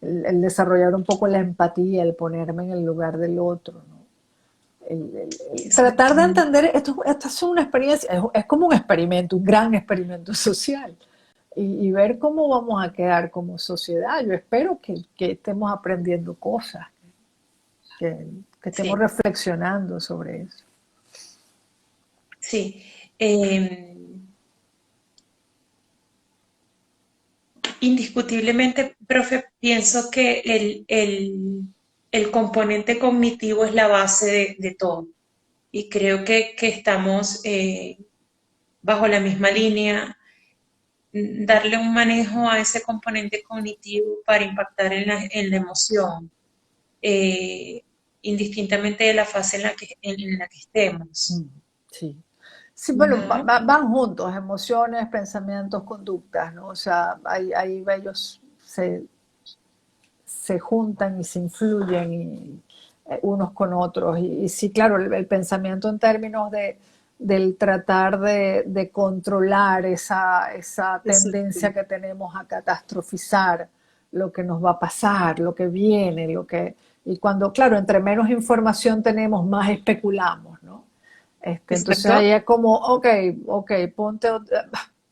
El desarrollar un poco la empatía, el ponerme en el lugar del otro, ¿no? El tratar de Exactamente. entender, esto es una experiencia, es como un experimento, un gran experimento social. Y ver cómo vamos a quedar como sociedad. Yo espero que estemos aprendiendo cosas, que, que estemos Sí, reflexionando sobre eso. sí. Eh, Indiscutiblemente, profe, pienso que el componente cognitivo es la base de todo. Y creo que estamos bajo la misma línea, darle un manejo a ese componente cognitivo para impactar en la emoción, eh, indistintamente de la fase en la que estemos. Sí. Sí, bueno, ¿No? van juntos, emociones, pensamientos, conductas, ¿no? O sea, ahí ellos se juntan y se influyen unos con otros. Y sí, claro, el pensamiento en términos del tratar de controlar esa Exacto. tendencia que tenemos a catastrofizar lo que nos va a pasar, lo que viene, y cuando, claro, entre menos información tenemos, más especulamos, ¿no? Entonces Exacto. ahí es como, ok, ponte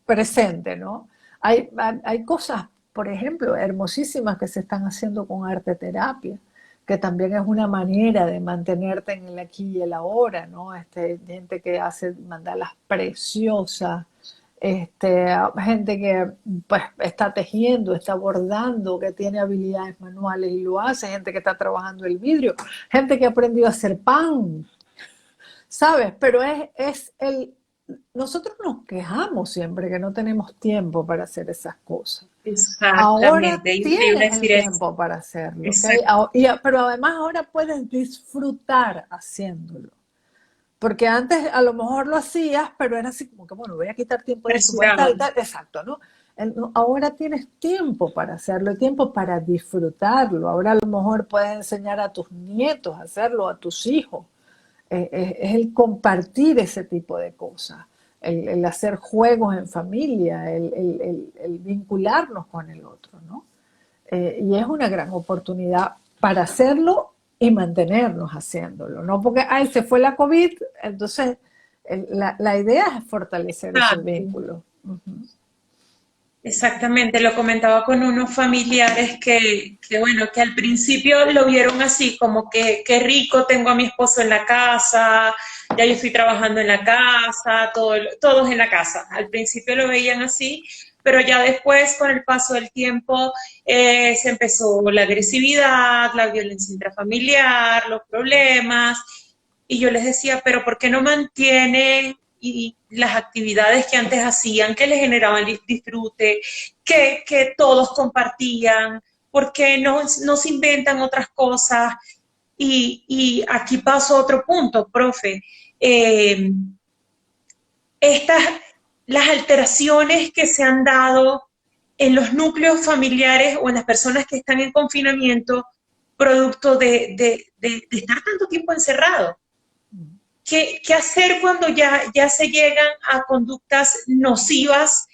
presente, ¿no? Hay cosas, por ejemplo, hermosísimas que se están haciendo con arte terapia. que también es una manera de mantenerte en el aquí y el ahora, ¿no? Gente que hace mandalas preciosas, gente que pues está tejiendo, está bordando, que tiene habilidades manuales y lo hace, gente que está trabajando el vidrio, gente que ha aprendido a hacer pan, ¿sabes? Pero nosotros nos quejamos siempre que no tenemos tiempo para hacer esas cosas. Ahora Exactamente, yo te iba a tienes el decir eso. tiempo para hacerlo, ¿ok? Exacto. Pero además ahora puedes disfrutar haciéndolo. Porque antes a lo mejor lo hacías, pero era así como que, bueno, voy a quitar tiempo de esto, voy a Apresurado. tal, exacto, ¿no? No, ahora tienes tiempo para hacerlo, tiempo para disfrutarlo. Ahora a lo mejor puedes enseñar a tus nietos a hacerlo, a tus hijos. Es el compartir ese tipo de cosas, el hacer juegos en familia, el vincularnos con el otro, ¿no? Y es una gran oportunidad para hacerlo y mantenernos haciéndolo, ¿no? Porque, ay, se fue la COVID, entonces la idea es fortalecer esos Exacto. vínculos. Uh-huh. Exactamente, lo comentaba con unos familiares bueno, que al principio lo vieron así, como que qué rico, tengo a mi esposo en la casa, ya yo estoy trabajando en la casa, todos en la casa. Al principio lo veían así, pero ya después, con el paso del tiempo, se empezó la agresividad, la violencia intrafamiliar, los problemas, y yo les decía, pero ¿por qué no mantienen y las actividades que antes hacían, que les generaban disfrute, que todos compartían? ¿Por qué no se inventan otras cosas? Y aquí paso a otro punto, profe. Eh, estas, las alteraciones que se han dado en los núcleos familiares o en las personas que están en confinamiento, producto de estar tanto tiempo encerrado. ¿Qué hacer cuando ya se llegan a conductas nocivas,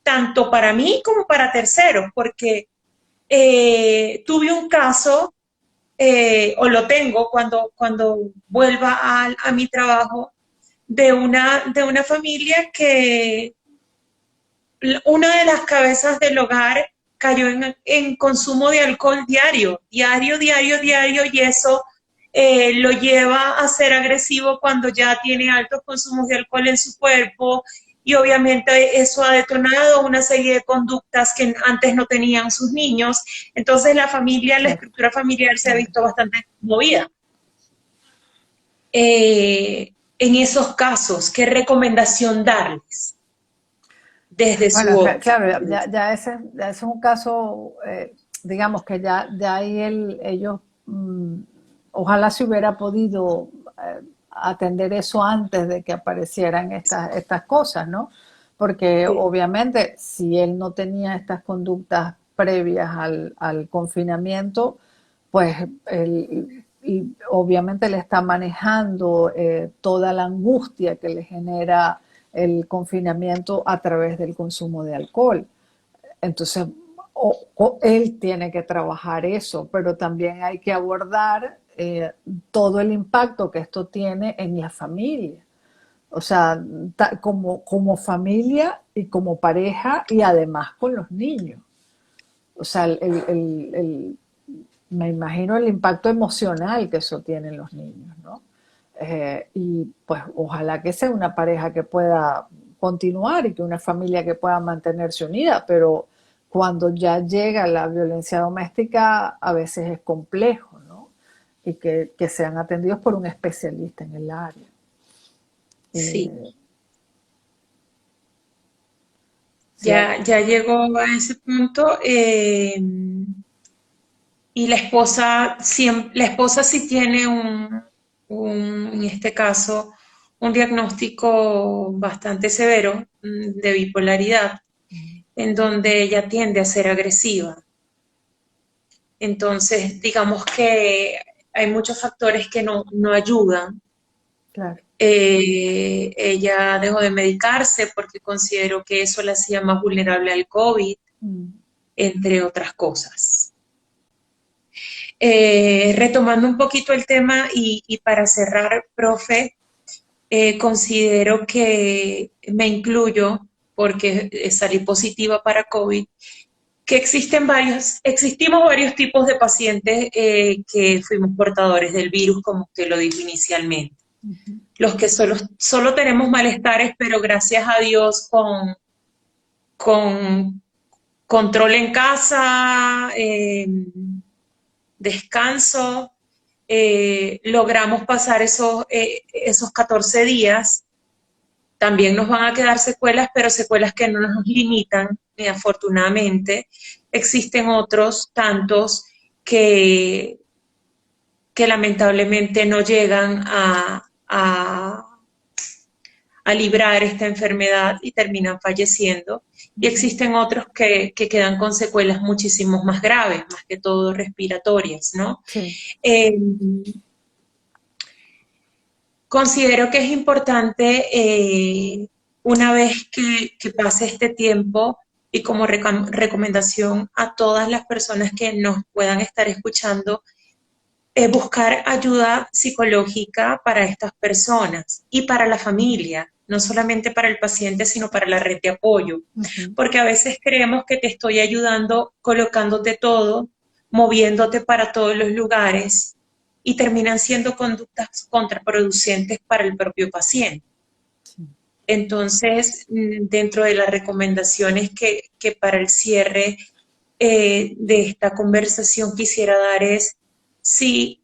tanto para mí como para terceros? Porque tuve un caso, o lo tengo cuando vuelva a mi trabajo, de una familia que una de las cabezas del hogar cayó en consumo de alcohol diario, y eso lo lleva a ser agresivo cuando ya tiene altos consumos de alcohol en su cuerpo, y obviamente eso ha detonado una serie de conductas que antes no tenían sus niños. Entonces la Claro, estructura familiar se ha claro. visto bastante movida. En esos casos, ¿qué recomendación darles desde su Bueno, óptica? claro, ya ese es un caso, digamos que ya ahí ellos, ojalá se hubiera podido atender eso antes de que aparecieran estas cosas, ¿no? Porque Sí. obviamente si él no tenía estas conductas previas al confinamiento, pues y obviamente le está manejando toda la angustia que le genera el confinamiento a través del consumo de alcohol. Entonces, él tiene que trabajar eso, pero también hay que abordar todo el impacto que esto tiene en la familia. O sea, como familia y como pareja y además con los niños. O sea, me imagino el impacto emocional que eso tiene en los niños, ¿no? Y pues ojalá que sea una pareja que pueda continuar y que una familia que pueda mantenerse unida, pero cuando ya llega la violencia doméstica a veces es complejo, ¿no? Y que sean atendidos por un especialista en el área. Sí. Eh, sí, Ya llegó a ese punto, y la esposa sí tiene en este caso, un diagnóstico bastante severo, de bipolaridad, en donde ella tiende a ser agresiva. Entonces, digamos que hay muchos factores que no ayudan. claro. Ella dejó de medicarse porque consideró que eso la hacía más vulnerable al COVID, Mm, entre otras cosas. Retomando un poquito el tema y para cerrar, profe, considero que me incluyo porque salí positiva para COVID, que existimos varios tipos de pacientes que fuimos portadores del virus, como usted lo dijo inicialmente. Los que solo tenemos malestares, pero gracias a Dios con control en casa, descanso, logramos pasar esos 14 días. También nos van a quedar secuelas, pero secuelas que no nos limitan, afortunadamente. Existen otros tantos que lamentablemente no llegan a librar esta enfermedad y terminan falleciendo. Y existen otros que quedan con secuelas muchísimo más graves, más que todo respiratorias, ¿no? Sí. Considero que es importante, una vez que pase este tiempo, y como recomendación a todas las personas que nos puedan estar escuchando, buscar ayuda psicológica para estas personas y para la familia, no solamente para el paciente, sino para la red de apoyo. Porque a veces creemos que te estoy ayudando colocándote todo, moviéndote para todos los lugares, y terminan siendo conductas contraproducentes para el propio paciente. Entonces, dentro de las recomendaciones que para el cierre de esta conversación quisiera dar es, si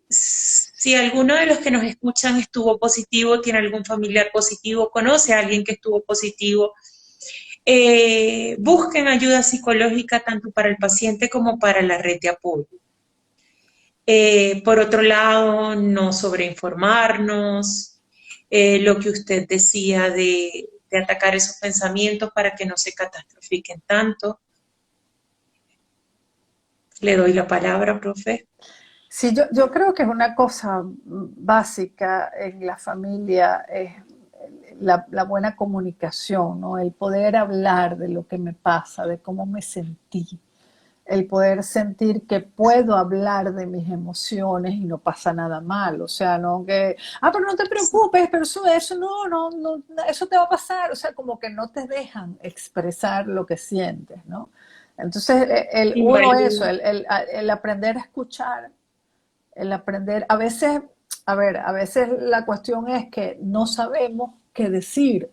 alguno de los que nos escuchan estuvo positivo, tiene algún familiar positivo, conoce a alguien que estuvo positivo, busquen ayuda psicológica tanto para el paciente como para la red de apoyo. Por otro lado, no sobreinformarnos, lo que usted decía de atacar esos pensamientos para que no se catastrofiquen tanto. Le doy la palabra, profe. Sí, yo creo que es una cosa básica en la familia, es la buena comunicación, ¿no? El poder hablar de lo que me pasa, de cómo me sentí. El poder sentir que puedo hablar de mis emociones y no pasa nada mal, o sea, no que, pero no te preocupes, pero eso no, eso te va a pasar, o sea, como que no te dejan expresar lo que sientes, ¿no? Entonces, el aprender a escuchar, el aprender, a veces la cuestión es que no sabemos qué decir.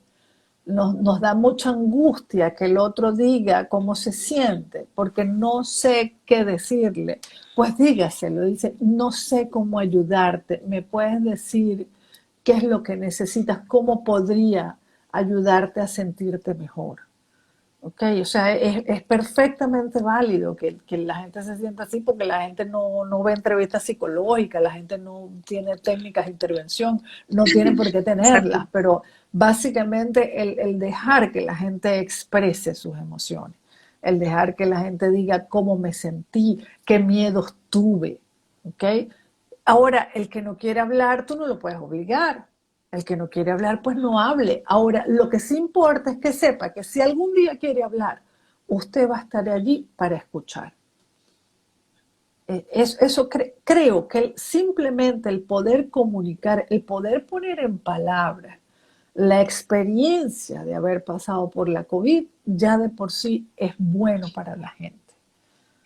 Nos da mucha angustia que el otro diga cómo se siente, porque no sé qué decirle. Pues dígaselo, dice, no sé cómo ayudarte, me puedes decir qué es lo que necesitas, cómo podría ayudarte a sentirte mejor. ¿Ok? O sea, es perfectamente válido que la gente se sienta así, porque la gente no ve entrevistas psicológicas, la gente no tiene técnicas de intervención, no tiene por qué tenerlas, pero básicamente el dejar que la gente exprese sus emociones, el dejar que la gente diga cómo me sentí, qué miedos tuve, ¿ok? Ahora, el que no quiere hablar, tú no lo puedes obligar. El que no quiere hablar, pues no hable. Ahora, lo que sí importa es que sepa que si algún día quiere hablar, usted va a estar allí para escuchar. Creo que simplemente el poder comunicar, el poder poner en palabras la experiencia de haber pasado por la COVID, ya de por sí es bueno para la gente,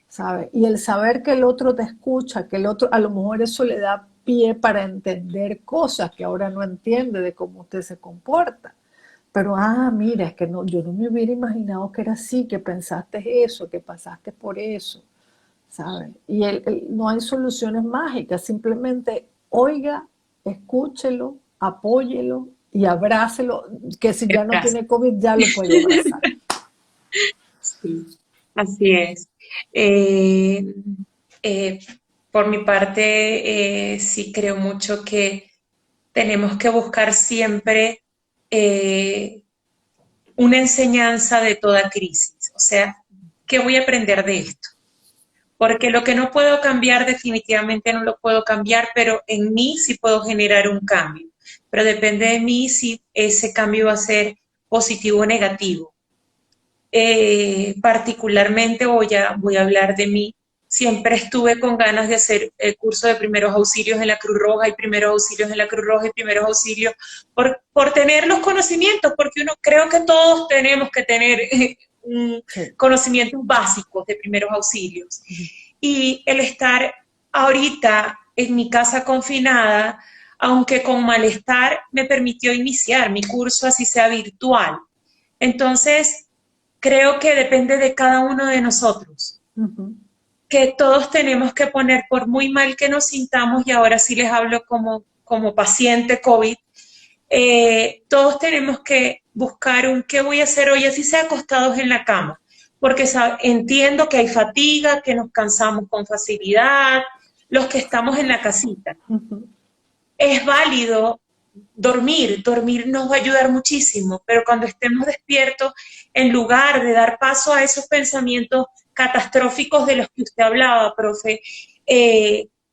¿sabe? Y el saber que el otro te escucha, que el otro, a lo mejor eso le da pie para entender cosas que ahora no entiende de cómo usted se comporta. Pero, mira, es que yo no me hubiera imaginado que era así, que pensaste eso, que pasaste por eso, ¿sabes? Y no hay soluciones mágicas, simplemente oiga, escúchelo, apóyelo y abrácelo, que si ya no tiene COVID ya lo puede abrazar. Sí, así es. Por mi parte, sí creo mucho que tenemos que buscar siempre una enseñanza de toda crisis. O sea, ¿qué voy a aprender de esto? Porque lo que no puedo cambiar definitivamente no lo puedo cambiar, pero en mí sí puedo generar un cambio. Pero depende de mí si ese cambio va a ser positivo o negativo. Particularmente voy a hablar de mí. Siempre estuve con ganas de hacer el curso de primeros auxilios en la Cruz Roja y primeros auxilios en la Cruz Roja y primeros auxilios por tener los conocimientos, porque creo que todos tenemos que tener Sí. conocimientos básicos de primeros auxilios. Y el estar ahorita en mi casa confinada, aunque con malestar, me permitió iniciar mi curso, así sea virtual. Entonces, creo que depende de cada uno de nosotros, Ujú. que todos tenemos que poner, por muy mal que nos sintamos, y ahora sí les hablo como paciente COVID, todos tenemos que buscar un qué voy a hacer hoy, así sea acostados en la cama, porque entiendo que hay fatiga, que nos cansamos con facilidad, los que estamos en la casita. Ujú. Es válido dormir nos va a ayudar muchísimo, pero cuando estemos despiertos, en lugar de dar paso a esos pensamientos catastróficos de los que usted hablaba, profe,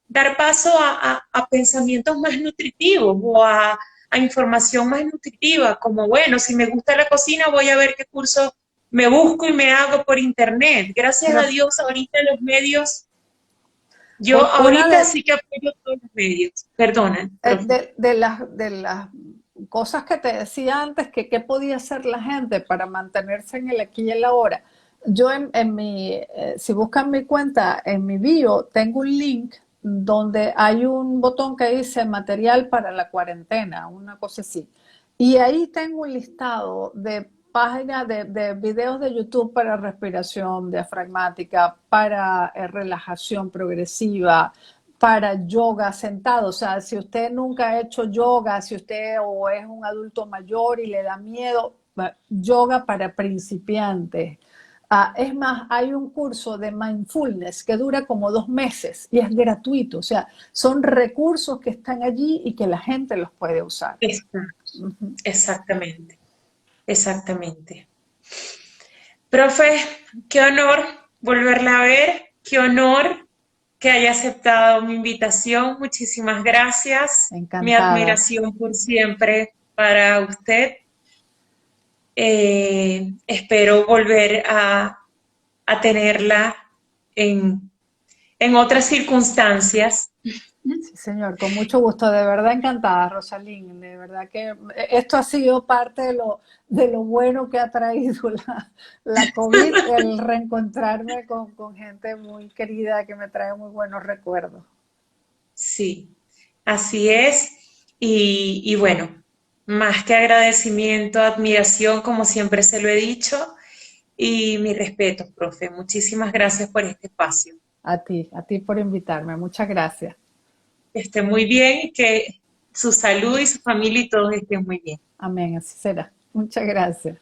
dar paso a pensamientos más nutritivos o a información más nutritiva, como bueno, si me gusta la cocina, voy a ver qué curso me busco y me hago por internet. Gracias a Pero Dios, ahorita los medios, yo una ahorita sí que apoyo todos los medios. Perdonen, profe. de las cosas que te decía antes, que qué podía hacer la gente para mantenerse en el aquí y el ahora. Yo si buscan mi cuenta, en mi bio, tengo un link donde hay un botón que dice material para la cuarentena, una cosa así. Y ahí tengo un listado de páginas de videos de YouTube para respiración diafragmática, para relajación progresiva, para yoga sentado. O sea, si usted nunca ha hecho yoga, si usted o es un adulto mayor y le da miedo, yoga para principiantes. Es más, hay un curso de mindfulness que dura como 2 meses y es gratuito. O sea, son recursos que están allí y que la gente los puede usar. Uh-huh. Exactamente, exactamente. Profe, qué honor volverla a ver, qué honor que haya aceptado mi invitación. Muchísimas gracias. Mi Encantada. admiración por siempre para usted. Espero volver a tenerla en otras circunstancias. Sí, señor, con mucho gusto, de verdad encantada, Rosalín, de verdad que esto ha sido parte de lo bueno que ha traído la COVID, el reencontrarme con gente muy querida que me trae muy buenos recuerdos. Sí, así es. Y bueno, más que agradecimiento, admiración, como siempre se lo he dicho, y mi respeto, profe. Muchísimas gracias por este espacio. A ti por invitarme, muchas gracias. Que esté muy bien y que su salud y su familia y todos estén muy bien. Amén, así será. Muchas gracias.